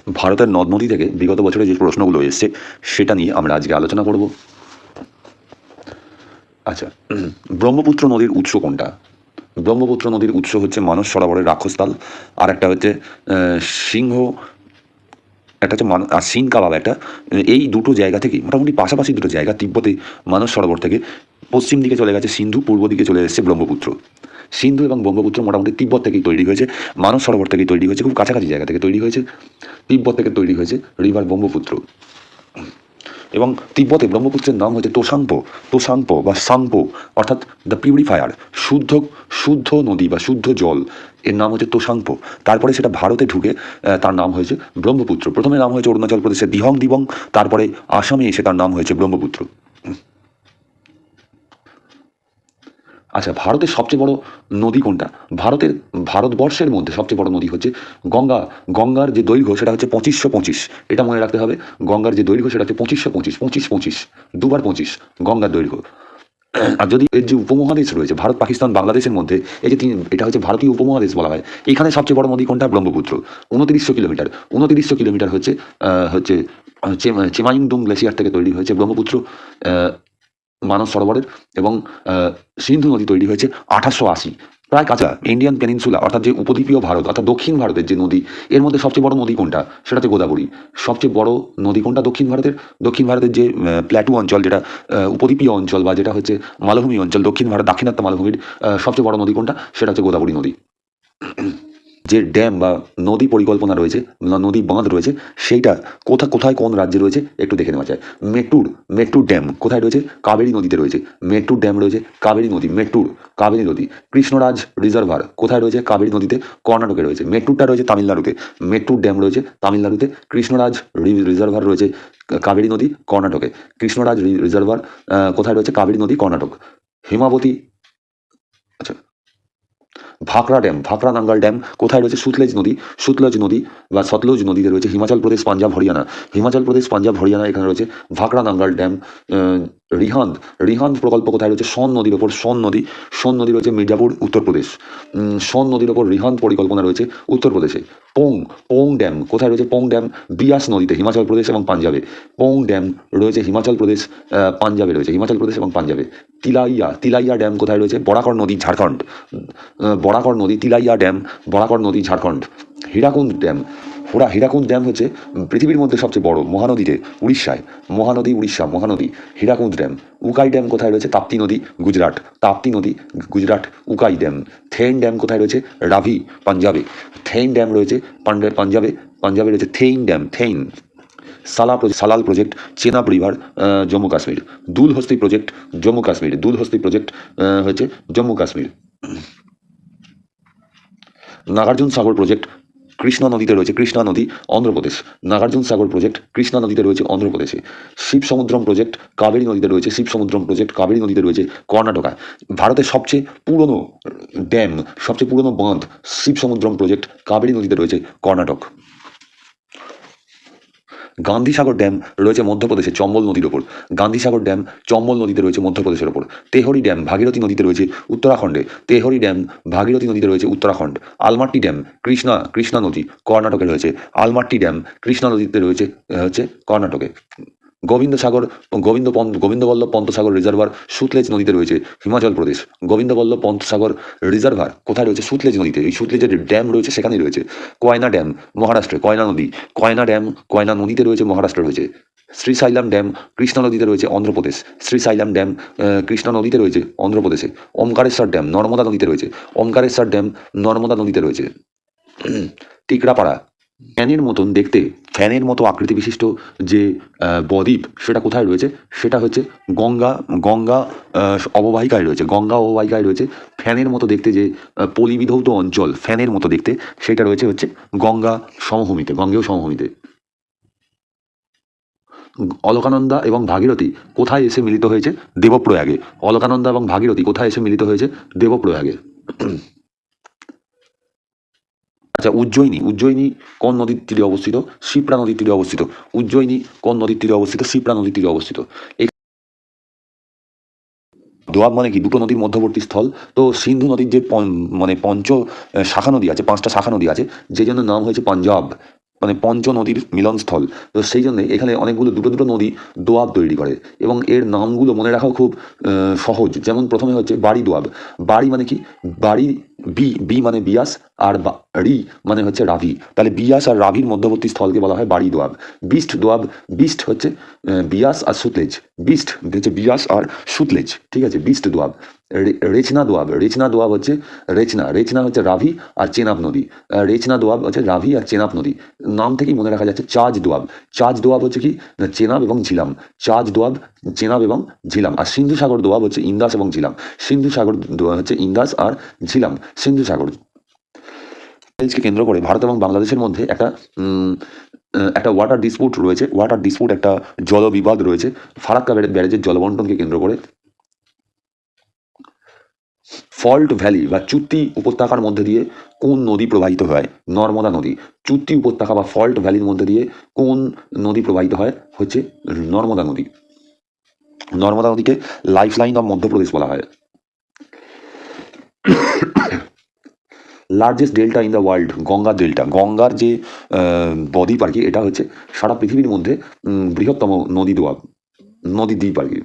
ভারতের নদ নদী থেকে বিগত বছরে যে প্রশ্নগুলো এসছে সেটা নিয়ে আমরা আজকে আলোচনা করব। আচ্ছা, ব্রহ্মপুত্র নদীর উৎস কোনটা? ব্রহ্মপুত্র নদীর উৎস হচ্ছে মানস সরোবরের রাক্ষসতাল, আর একটা হচ্ছে সিংহ, একটা হচ্ছে আর সিনকা বাবা একটা। এই দুটো জায়গা থেকে মোটামুটি পাশাপাশি দুটো জায়গা, তিব্বতে মানস সরোবর থেকে পশ্চিম দিকে চলে গেছে সিন্ধু, পূর্ব দিকে চলে এসেছে ব্রহ্মপুত্র। সিন্ধু এবং ব্রহ্মপুত্র মোটামুটি তিব্বত থেকেই তৈরি হয়েছে, মানস সরোবর থেকেই তৈরি হয়েছে, খুব কাছাকাছি জায়গা থেকে তৈরি হয়েছে। তিব্বত থেকে তৈরি হয়েছে রিভার ব্রহ্মপুত্র। এবং তিব্বতে ব্রহ্মপুত্রের নাম হচ্ছে তোসাংপো, তোসাংপো বা সাংপো, অর্থাৎ দ্য পিউরিফায়ার, শুদ্ধ শুদ্ধ নদী বা শুদ্ধ জল, এর নাম হচ্ছে তোসাংপো। তারপরে সেটা ভারতে ঢুকে তার নাম হয়েছে ব্রহ্মপুত্র। প্রথমে নাম হয়েছে অরুণাচল প্রদেশের দিহং দিবং, তারপরে আসামে এসে তার নাম হয়েছে ব্রহ্মপুত্র। আচ্ছা, ভারতের সবচেয়ে বড় নদী কোনটা? ভারতবর্ষের মধ্যে সবচেয়ে বড় নদী হচ্ছে গঙ্গা। গঙ্গার যে দৈর্ঘ্য সেটা হচ্ছে 2525, এটা মনে রাখতে হবে। গঙ্গার যে দৈর্ঘ্য সেটা হচ্ছে 2525, 2525, দুবার 25 গঙ্গার দৈর্ঘ্য। আর যদি এর যে উপমহাদেশ রয়েছে ভারত, পাকিস্তান, বাংলাদেশের মধ্যে, এই যে এটা হচ্ছে ভারতীয় উপমহাদেশ বলা হয়, এখানে সবচেয়ে বড় নদী কোনটা? ব্রহ্মপুত্র। 2900 কিলোমিটার, 2900 কিলোমিটার হচ্ছে হচ্ছে চেমাইংদুং গ্লেসিয়ার থেকে তৈরি হয়েছে ব্রহ্মপুত্র মানস সরোবরের। এবং সিন্ধু নদী তৈরি হয়েছে 1880। প্রায় কাঁচা ইন্ডিয়ান পেনিনসুলা, অর্থাৎ যে উপদ্বীপীয় ভারত অর্থাৎ দক্ষিণ ভারতের যে নদী, এর মধ্যে সবচেয়ে বড় নদী কোনটা? সেটা হচ্ছে গোদাবরী। সবচেয়ে বড় নদী কোনটা দক্ষিণ ভারতের যে প্ল্যাটু অঞ্চল, যেটা উপদ্বীপীয় অঞ্চল বা যেটা হচ্ছে মালভূমি অঞ্চল, দক্ষিণ ভারত দাক্ষিণাত্য মালভূমির সবচেয়ে বড় নদী কোনটা? সেটা হচ্ছে গোদাবরী নদী। যে ড্যাম বা নদী পরিকল্পনা রয়েছে, নদী বাঁধ রয়েছে, সেইটা কোথায় কোন রাজ্যে রয়েছে একটু দেখে নেওয়া যায়। মেট্টুর ড্যাম কোথায় রয়েছে? কাবেরী নদীতে রয়েছে। মেট্টুর ড্যাম রয়েছে কাবেরী নদী, কাবেরী নদী। কৃষ্ণরাজ রিজার্ভার কোথায় রয়েছে? কাবেরী নদীতে, কর্ণাটকে রয়েছে। মেট্টুরটা রয়েছে তামিলনাড়ুতে। মেট্টুর ড্যাম রয়েছে তামিলনাড়ুতে। কৃষ্ণরাজ রিজার্ভার রয়েছে কাবেরী নদী, কর্ণাটকে। কৃষ্ণরাজ রিজার্ভার কোথায় রয়েছে? কাবেরী নদী, কর্ণাটক। হিমাবতী, আচ্ছা, ভাখরা নাঙ্গল ড্যাম কোথায় রয়েছে? সুতলেজ নদী বা সতলুজ নদীতে রয়েছে হিমাচল প্রদেশ, পাঞ্জাব, হরিয়ানা, এখানে রয়েছে ভাখরা নাঙ্গল ড্যাম। রিহান্দ প্রকল্প কোথায় রয়েছে? সোন নদীর ওপর, সোন নদী রয়েছে মির্জাপুর, উত্তরপ্রদেশ। সোন নদীর ওপর রিহান্দ পরিকল্পনা রয়েছে উত্তরপ্রদেশে। পোং ড্যাম কোথায় রয়েছে? পোং ড্যাম বিয়াস নদীতে, হিমাচল প্রদেশ এবং পাঞ্জাবে। পোং ড্যাম রয়েছে হিমাচল প্রদেশ, পাঞ্জাবে রয়েছে, হিমাচল প্রদেশ এবং পাঞ্জাবে। তিলাইয়া ড্যাম কোথায় রয়েছে? বরাকর নদী, ঝাড়খণ্ড। বরাকর নদী, ঝাড়খণ্ড। হীরাকুন্দ ড্যাম হচ্ছে পৃথিবীর মধ্যে সবচেয়ে বড় মহানদীতে, উড়িষ্যায়। মহানদী হীরাকুন্দ ড্যাম। উকাই ড্যাম কোথায় রয়েছে? তাপ্তি নদী, গুজরাট। উকাই ড্যাম। থেইন ড্যাম কোথায় রয়েছে? রাভি, পাঞ্জাবে। থেইন ড্যাম রয়েছে পাঞ্জাবে রয়েছে Thein dam. Salal project, Chenab river, Jammu Kashmir. Dulhasti project, Jammu Kashmir. Nagarjuna Sagar project Krishna নদীতে রয়েছে, অন্ধ্রপ্রদেশ। নাগার্জুন সাগর প্রজেক্ট কৃষ্ণা নদীতে রয়েছে, অন্ধ্রপ্রদেশে। শিবসমুদ্রম প্রজেক্ট কাবেরী নদীতে রয়েছে, কর্ণাটকায়। ভারতের সবচেয়ে পুরনো বাঁধ শিবসমুদ্রম প্রজেক্ট কাবেরী নদীতে রয়েছে, কর্ণাটক। গান্ধীসাগর ড্যাম রয়েছে মধ্যপ্রদেশে, চম্বল নদীর ওপর। গান্ধীসাগর ড্যাম চম্বল নদীতে রয়েছে, মধ্যপ্রদেশের ওপর। তেহরি ড্যাম ভাগীরথী নদীতে রয়েছে, উত্তরাখণ্ডে। আলমাট্টি ড্যাম কৃষ্ণা নদী, কর্ণাটকে রয়েছে। আলমাট্টি ড্যাম কৃষ্ণা নদীতে রয়েছে হচ্ছে কর্ণাটকে। গোবিন্দবল্লভ পন্ত সাগর রিজার্ভার সুতলেজ নদীতে রয়েছে, হিমাচল প্রদেশ। গোবিন্দবল্লভ পন্ত সাগর রিজার্ভার কোথায় রয়েছে? সুতলেজ নদীতে। এই সুতলেজের ড্যাম রয়েছে সেখানেই রয়েছে। কয়না ড্যাম মহারাষ্ট্রে, কয়না নদীতে রয়েছে, মহারাষ্ট্র রয়েছে। শ্রীসাইলাম ড্যাম কৃষ্ণা নদীতে রয়েছে, অন্ধ্রপ্রদেশ। ওমকারেশ্বর ড্যাম নর্মদা নদীতে রয়েছে। টিকরাপাড়া, ফ্যানের মতো আকৃতি বিশিষ্ট যে বদ্বীপ, সেটা কোথায় রয়েছে? সেটা হচ্ছে গঙ্গা অববাহিকায় রয়েছে। ফ্যানের মতো দেখতে যে পলিবিধৌত অঞ্চল, ফ্যানের মতো দেখতে, সেটা রয়েছে হচ্ছে গঙ্গেয় সমভূমিতে। অলকানন্দা এবং ভাগীরথী কোথায় এসে মিলিত হয়েছে? দেবপ্রয়াগে। আচ্ছা, উজ্জয়িনী কোন নদীর তীরে অবস্থিত? শিপ্রা নদীর তীরে অবস্থিত। এই দোয়াব মানে কি? দুটো নদীর মধ্যবর্তী স্থল। তো সিন্ধু নদীর যে মানে পাঁচটা শাখা নদী আছে, যে জন্য নাম হয়েছে পাঞ্জাব। মানে পঞ্চ নদীর মিলনস্থল। তো সেই জন্য এখানে অনেকগুলো দুটো দুটো নদী দোয়াব তৈরি করে, এবং এর নামগুলো মনে রাখাও খুব সহজ। যেমন প্রথমে হচ্ছে বাড়ি দোয়াব। বাড়ি মানে কি? বাড়ি, বি বি মানে বিয়াস, আর রি মানে হচ্ছে রাভি। তাহলে বিয়াস আর রাভির মধ্যবর্তী স্থলকে বলা হয় বাড়ি দোয়াব। বিস্ট দোয়াব, বিস্ট হচ্ছে বিয়াস আর সুতলেজ, বিস্ট হচ্ছে বিয়াস আর সুতলেজ, ঠিক আছে, বিস্ট দোয়াব। রেচনা দোয়াব, রেচনা দোয়াব হচ্ছে রেচনা, রেচনা হচ্ছে রাভি আর চেনাব নদী। রেচনা দোয়াব হচ্ছে রাভি আর চেনাব নদী। নাম থেকেই মনে রাখা যাচ্ছে। চাজ দোয়াব, চাজ দোয়াব হচ্ছে কি? না, চেনাব এবং ঝিলাম। চাজ দোয়াব চেনাব এবং ঝিলাম। আর সিন্ধু সাগর দোয়াব হচ্ছে ইন্দাস এবং ঝিলাম। সিন্ধু সাগর হচ্ছে ইন্দাস আর ঝিলাম, সিন্ধু সাগর। কে কেন্দ্র করে ভারত এবং বাংলাদেশের মধ্যে একটা ওয়াটার ডিসপুট রয়েছে। ওয়াটার ডিসপুট, একটা জল বিবাদ রয়েছে ফারাক্কা ব্যারেজের জলবন্টনকে কেন্দ্র করে। ফল্ট ভ্যালি বা চুত্তি উপত্যকার মধ্যে দিয়ে কোন নদী প্রবাহিত হয়? নর্মদা নদী। চুত্তি উপত্যকা বা ফল্ট ভ্যালির মধ্যে দিয়ে কোন নদী প্রবাহিত হয়? হচ্ছে নর্মদা নদী। নর্মদা নদীকে লাইফ লাইন অফ মধ্যপ্রদেশ বলা হয়। Largest delta in the world, গঙ্গার ডেল্টা। গঙ্গার যে বদ্বীপ আর কি, এটা হচ্ছে সারা পৃথিবীর মধ্যে বৃহত্তম নদী দোয়াব, নদী দ্বীপ আর কি।